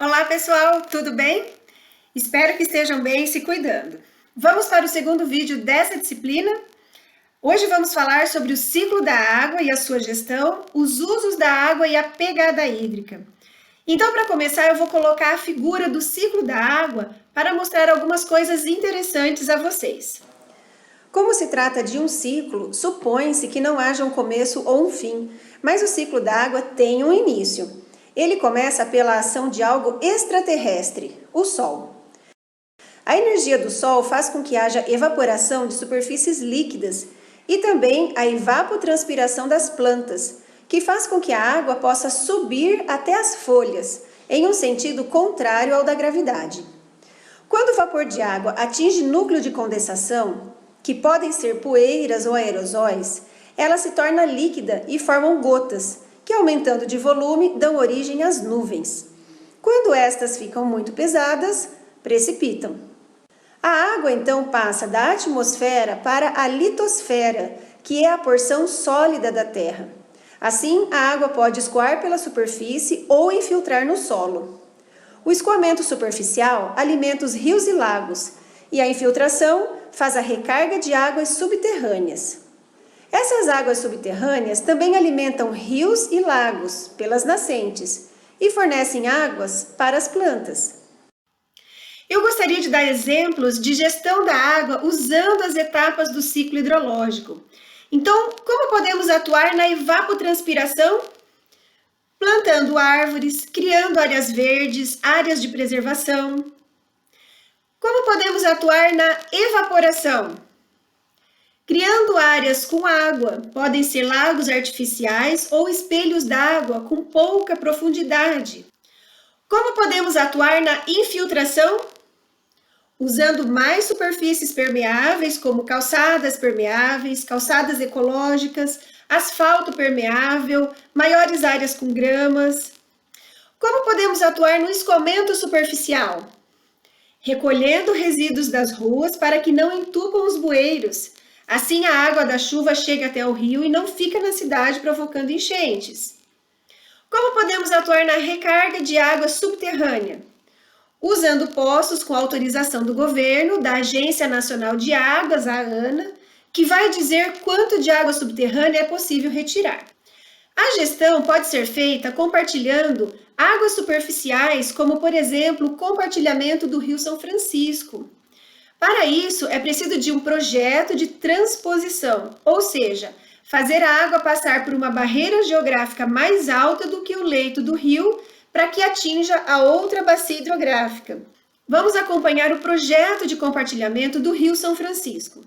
Olá pessoal, tudo bem? Espero que estejam bem e se cuidando. Vamos para o segundo vídeo dessa disciplina. Hoje vamos falar sobre o ciclo da água e a sua gestão, os usos da água e a pegada hídrica. Então, para começar, eu vou colocar a figura do ciclo da água para mostrar algumas coisas interessantes a vocês. Como se trata de um ciclo, supõe-se que não haja um começo ou um fim, mas o ciclo da água tem um início. Ele começa pela ação de algo extraterrestre, o Sol. A energia do Sol faz com que haja evaporação de superfícies líquidas e também a evapotranspiração das plantas, que faz com que a água possa subir até as folhas, em um sentido contrário ao da gravidade. Quando o vapor de água atinge núcleo de condensação, que podem ser poeiras ou aerosóis, ela se torna líquida e formam gotas, que aumentando de volume dão origem às nuvens. Quando estas ficam muito pesadas, precipitam. A água então passa da atmosfera para a litosfera, que é a porção sólida da Terra. Assim, a água pode escoar pela superfície ou infiltrar no solo. O escoamento superficial alimenta os rios e lagos, e a infiltração faz a recarga de águas subterrâneas. Essas águas subterrâneas também alimentam rios e lagos pelas nascentes e fornecem águas para as plantas. Eu gostaria de dar exemplos de gestão da água usando as etapas do ciclo hidrológico. Então, como podemos atuar na evapotranspiração? Plantando árvores, criando áreas verdes, áreas de preservação. Como podemos atuar na evaporação? Criando áreas com água, podem ser lagos artificiais ou espelhos d'água com pouca profundidade. Como podemos atuar na infiltração? Usando mais superfícies permeáveis, como calçadas permeáveis, calçadas ecológicas, asfalto permeável, maiores áreas com gramas. Como podemos atuar no escoamento superficial? Recolhendo resíduos das ruas para que não entupam os bueiros. Assim, a água da chuva chega até o rio e não fica na cidade provocando enchentes. Como podemos atuar na recarga de água subterrânea? Usando poços com autorização do governo, da Agência Nacional de Águas, a ANA, que vai dizer quanto de água subterrânea é possível retirar. A gestão pode ser feita compartilhando águas superficiais, como, por exemplo, o compartilhamento do Rio São Francisco. Para isso, é preciso de um projeto de transposição, ou seja, fazer a água passar por uma barreira geográfica mais alta do que o leito do rio para que atinja a outra bacia hidrográfica. Vamos acompanhar o projeto de compartilhamento do Rio São Francisco.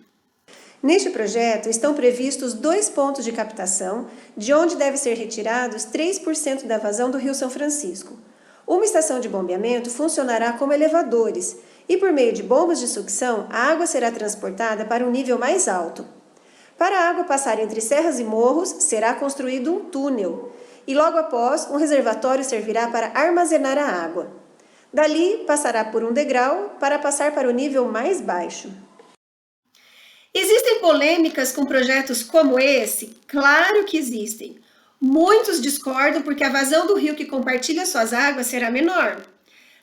Neste projeto estão previstos 2 pontos de captação, de onde deve ser retirados 3% da vazão do Rio São Francisco. Uma estação de bombeamento funcionará como elevadores e, por meio de bombas de sucção, a água será transportada para um nível mais alto. Para a água passar entre serras e morros, será construído um túnel e, logo após, um reservatório servirá para armazenar a água. Dali, passará por um degrau para passar para o nível mais baixo. Existem polêmicas com projetos como esse? Claro que existem. Muitos discordam porque a vazão do rio que compartilha suas águas será menor.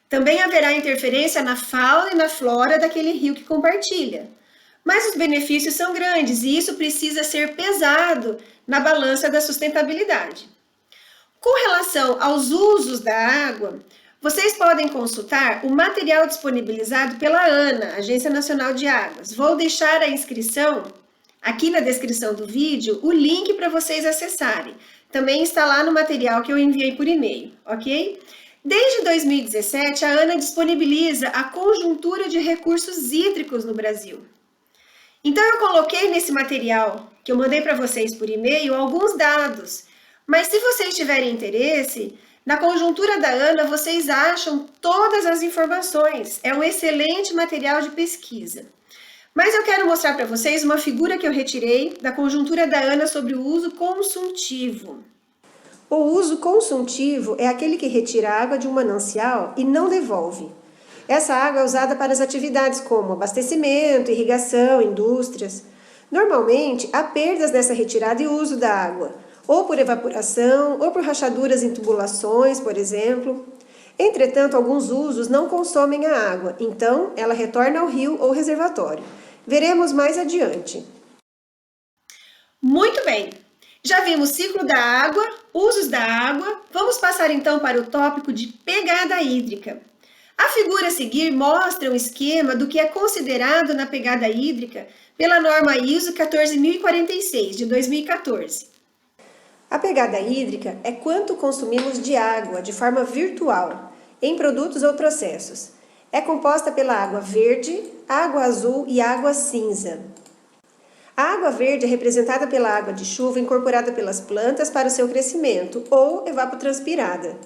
Também haverá interferência na fauna e na flora daquele rio que compartilha. Mas os benefícios são grandes e isso precisa ser pesado na balança da sustentabilidade. Com relação aos usos da água, vocês podem consultar o material disponibilizado pela ANA, Agência Nacional de Águas. Vou deixar a inscrição aqui na descrição do vídeo, o link para vocês acessarem. Também está lá no material que eu enviei por e-mail, ok? Desde 2017, a ANA disponibiliza a conjuntura de recursos hídricos no Brasil. Então, eu coloquei nesse material que eu mandei para vocês por e-mail alguns dados, mas se vocês tiverem interesse, na conjuntura da ANA vocês acham todas as informações. É um excelente material de pesquisa. Mas eu quero mostrar para vocês uma figura que eu retirei da conjuntura da ANA sobre o uso consultivo. O uso consultivo é aquele que retira a água de um manancial e não devolve. Essa água é usada para as atividades como abastecimento, irrigação, indústrias. Normalmente, há perdas nessa retirada e uso da água, ou por evaporação, ou por rachaduras em tubulações, por exemplo. Entretanto, alguns usos não consomem a água, então ela retorna ao rio ou reservatório. Veremos mais adiante. Muito bem! Já vimos o ciclo da água, usos da água. Vamos passar então para o tópico de pegada hídrica. A figura a seguir mostra um esquema do que é considerado na pegada hídrica pela norma ISO 14046, de 2014. A pegada hídrica é quanto consumimos de água de forma virtual, em produtos ou processos. É composta pela água verde, água azul e água cinza. A água verde é representada pela água de chuva incorporada pelas plantas para o seu crescimento ou evapotranspirada.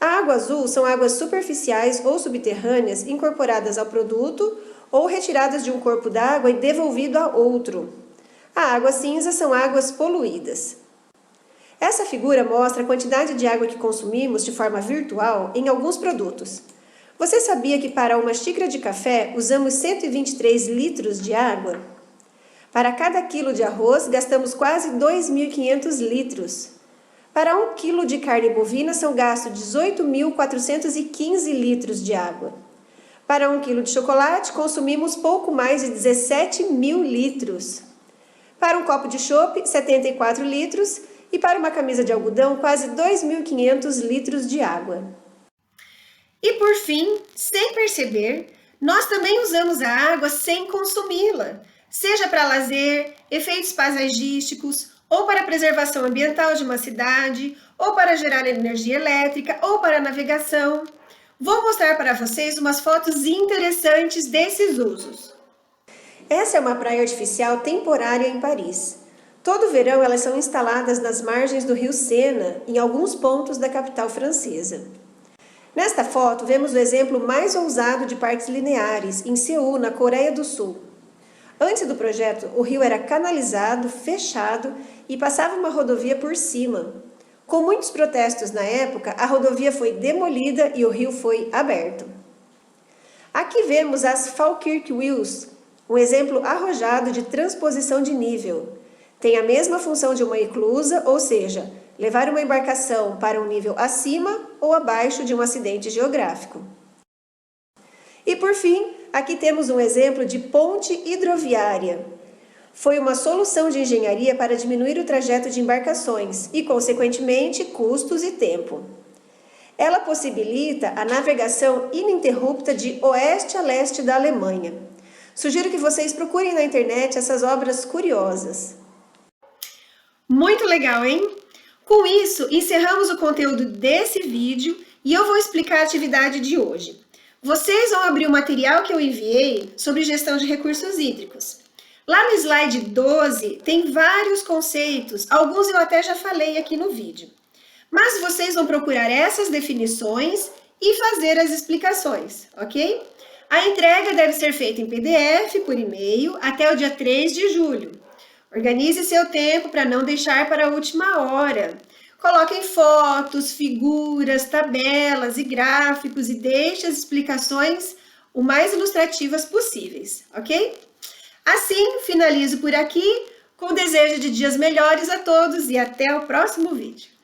A água azul são águas superficiais ou subterrâneas incorporadas ao produto ou retiradas de um corpo d'água e devolvido a outro. A água cinza são águas poluídas. Essa figura mostra a quantidade de água que consumimos de forma virtual em alguns produtos. Você sabia que para uma xícara de café usamos 123 litros de água? Para cada quilo de arroz, gastamos quase 2.500 litros. Para 1 quilo de carne bovina, são gastos 18.415 litros de água. Para 1 quilo de chocolate, consumimos pouco mais de 17.000 litros. Para um copo de chopp, 74 litros. E para uma camisa de algodão, quase 2.500 litros de água. E por fim, sem perceber, nós também usamos a água sem consumi-la, seja para lazer, efeitos paisagísticos, ou para a preservação ambiental de uma cidade, ou para gerar energia elétrica, ou para navegação. Vou mostrar para vocês umas fotos interessantes desses usos. Essa é uma praia artificial temporária em Paris. Todo verão elas são instaladas nas margens do rio Sena, em alguns pontos da capital francesa. Nesta foto, vemos o exemplo mais ousado de parques lineares, em Seul, na Coreia do Sul. Antes do projeto, o rio era canalizado, fechado e passava uma rodovia por cima. Com muitos protestos na época, a rodovia foi demolida e o rio foi aberto. Aqui vemos as Falkirk Wheels, um exemplo arrojado de transposição de nível. Tem a mesma função de uma eclusa, ou seja, levar uma embarcação para um nível acima ou abaixo de um acidente geográfico. E por fim, aqui temos um exemplo de ponte hidroviária. Foi uma solução de engenharia para diminuir o trajeto de embarcações e, consequentemente, custos e tempo. Ela possibilita a navegação ininterrupta de oeste a leste da Alemanha. Sugiro que vocês procurem na internet essas obras curiosas. Muito legal, hein? Com isso, encerramos o conteúdo desse vídeo e eu vou explicar a atividade de hoje. Vocês vão abrir o material que eu enviei sobre gestão de recursos hídricos. Lá no slide 12 tem vários conceitos, alguns eu até já falei aqui no vídeo. Mas vocês vão procurar essas definições e fazer as explicações, ok? A entrega deve ser feita em PDF por e-mail até o dia 3 de julho. Organize seu tempo para não deixar para a última hora. Coloquem fotos, figuras, tabelas e gráficos e deixe as explicações o mais ilustrativas possíveis, ok? Assim, finalizo por aqui, com o desejo de dias melhores a todos e até o próximo vídeo.